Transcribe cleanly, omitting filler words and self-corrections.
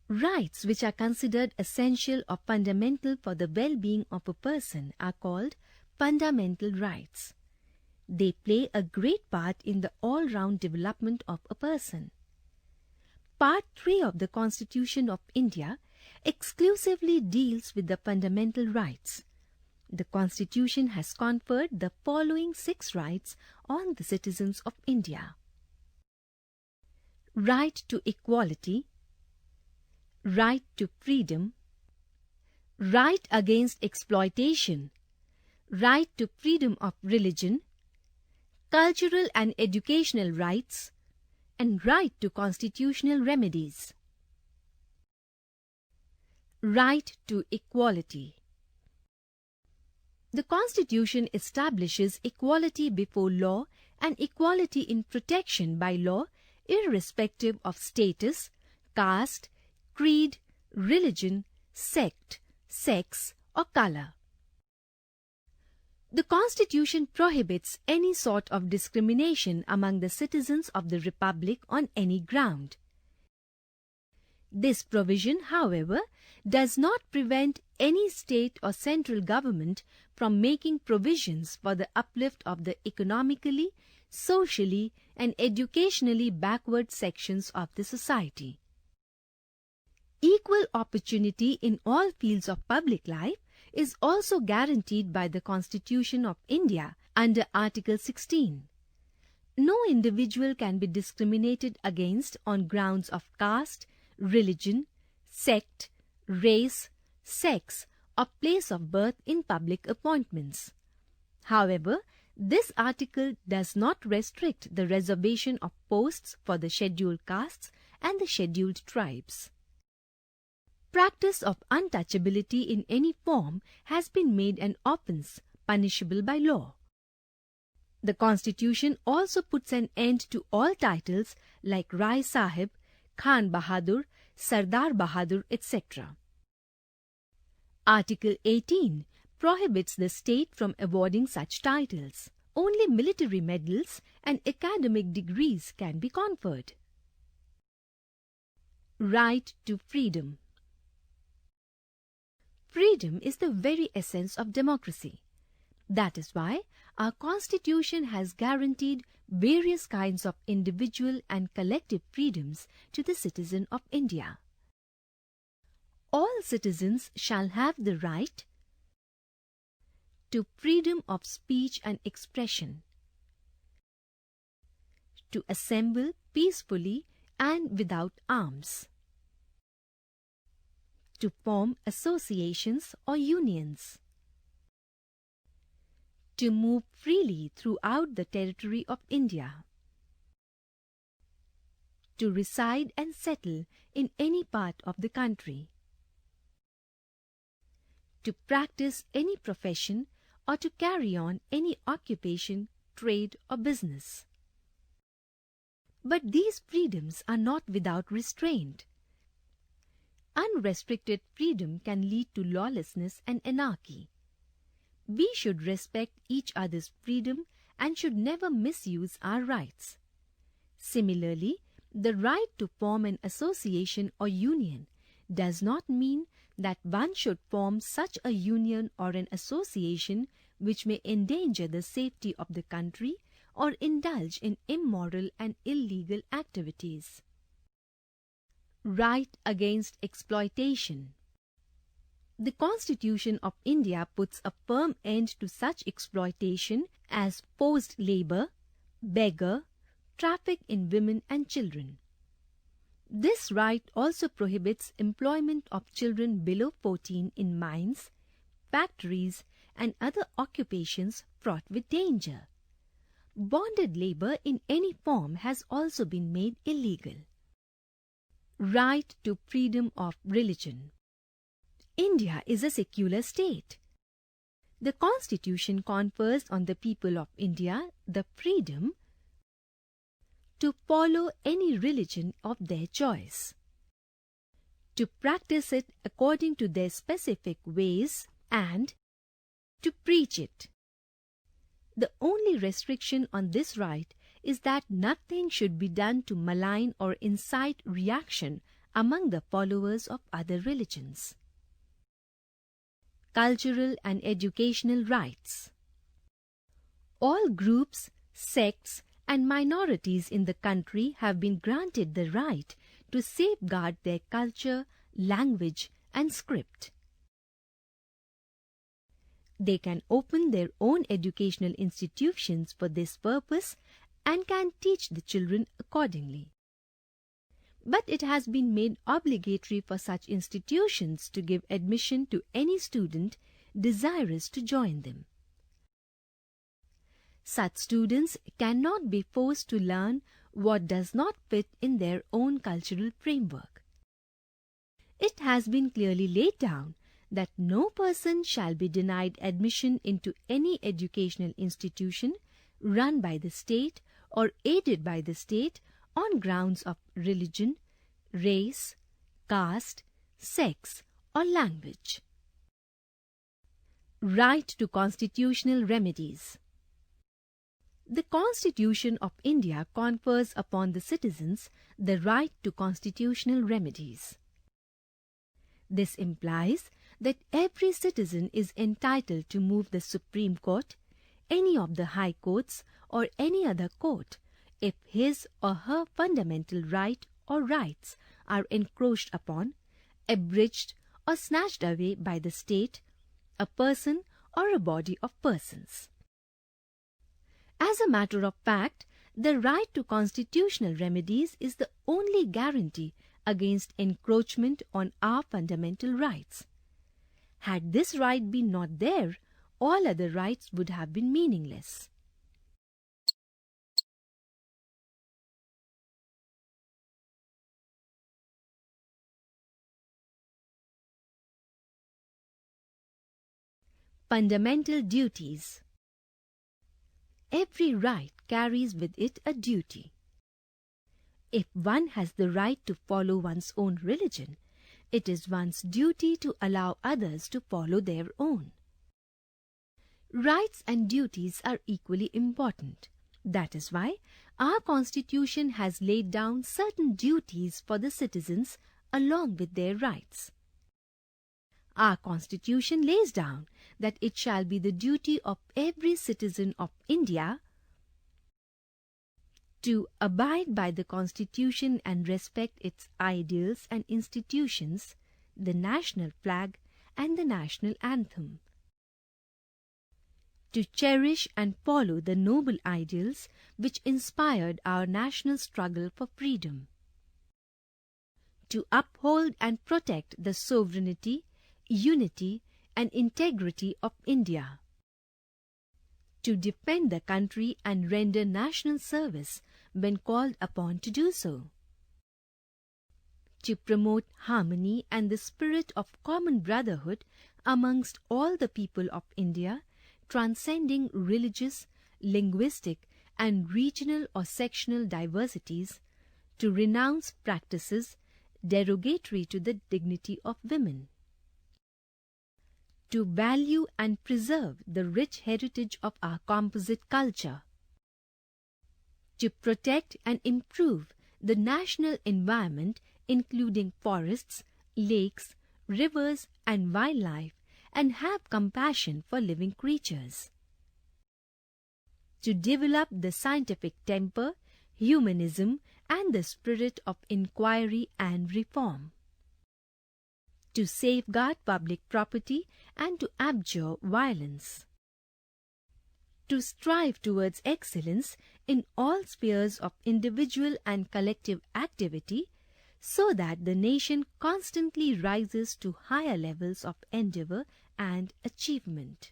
Rights which are considered essential or fundamental for the well-being of a person are called fundamental rights. They play a great part in the all-round development of a person. Part 3 of the Constitution of India exclusively deals with the fundamental rights. The Constitution has conferred the following 6 rights on the citizens of India. Right to equality, right to freedom, right against exploitation, right to freedom of religion, cultural and educational rights, and right to constitutional remedies. Right to equality. The Constitution establishes equality before law and equality in protection by law irrespective of status, caste, creed, religion, sect, sex, or color. The Constitution prohibits any sort of discrimination among the citizens of the Republic on any ground. This provision, however, does not prevent any state or central government from making provisions for the uplift of the economically, socially, and educationally backward sections of the society. Equal opportunity in all fields of public life is also guaranteed by the Constitution of India under Article 16. No individual can be discriminated against on grounds of caste, religion, sect, race, sex, or place of birth in public appointments. However, this article does not restrict the reservation of posts for the scheduled castes and the scheduled tribes. Practice of untouchability in any form has been made an offence punishable by law. The Constitution also puts an end to all titles like Rai Sahib, Khan Bahadur, Sardar Bahadur, etc. Article 18 prohibits the state from awarding such titles. Only military medals and academic degrees can be conferred. Right to freedom. Freedom is the very essence of democracy. That is why our Constitution has guaranteed various kinds of individual and collective freedoms to the citizen of India. All citizens shall have the right to freedom of speech and expression, to assemble peacefully and without arms, to form associations or unions, to move freely throughout the territory of India, to reside and settle in any part of the country, to practice any profession or to carry on any occupation, trade or business. But these freedoms are not without restraint. Unrestricted freedom can lead to lawlessness and anarchy. We should respect each other's freedom and should never misuse our rights. Similarly, the right to form an association or union does not mean that one should form such a union or an association which may endanger the safety of the country or indulge in immoral and illegal activities. Right against exploitation. The Constitution of India puts a firm end to such exploitation as forced labor, beggar, traffic in women and children. This right also prohibits employment of children below 14 in mines, factories, and other occupations fraught with danger. Bonded labor in any form has also been made illegal. Right to freedom of religion. India is a secular state. The Constitution confers on the people of India the freedom to follow any religion of their choice, to practice it according to their specific ways, and to preach it. The only restriction on this right is that nothing should be done to malign or incite reaction among the followers of other religions. Cultural and educational rights. All groups, sects, and minorities in the country have been granted the right to safeguard their culture, language, and script. They can open their own educational institutions for this purpose and can teach the children accordingly. But it has been made obligatory for such institutions to give admission to any student desirous to join them. Such students cannot be forced to learn what does not fit in their own cultural framework. It has been clearly laid down that no person shall be denied admission into any educational institution run by the state or aided by the state on grounds of religion, race, caste, sex, or language. Right to constitutional remedies. The Constitution of India confers upon the citizens the right to constitutional remedies. This implies that every citizen is entitled to move the Supreme Court, any of the High Courts, or any other court if his or her fundamental right or rights are encroached upon, abridged, or snatched away by the state, a person, or a body of persons. As a matter of fact, the right to constitutional remedies is the only guarantee against encroachment on our fundamental rights. Had this right been not there, all other rights would have been meaningless. Fundamental duties. Every right carries with it a duty. If one has the right to follow one's own religion, it is one's duty to allow others to follow their own. Rights and duties are equally important. That is why our Constitution has laid down certain duties for the citizens along with their rights. Our Constitution lays down that it shall be the duty of every citizen of India to abide by the Constitution and respect its ideals and institutions, the national flag and the national anthem, to cherish and follow the noble ideals which inspired our national struggle for freedom, to uphold and protect the sovereignty, unity, and integrity of India, to defend the country and render national service when called upon to do so, to promote harmony and the spirit of common brotherhood amongst all the people of India, transcending religious, linguistic, and regional or sectional diversities, to renounce practices derogatory to the dignity of women, to value and preserve the rich heritage of our composite culture, to protect and improve the national environment including forests, lakes, rivers, and wildlife, and have compassion for living creatures, to develop the scientific temper, humanism, and the spirit of inquiry and reform, to safeguard public property and to abjure violence, to strive towards excellence in all spheres of individual and collective activity, so that the nation constantly rises to higher levels of endeavor and achievement.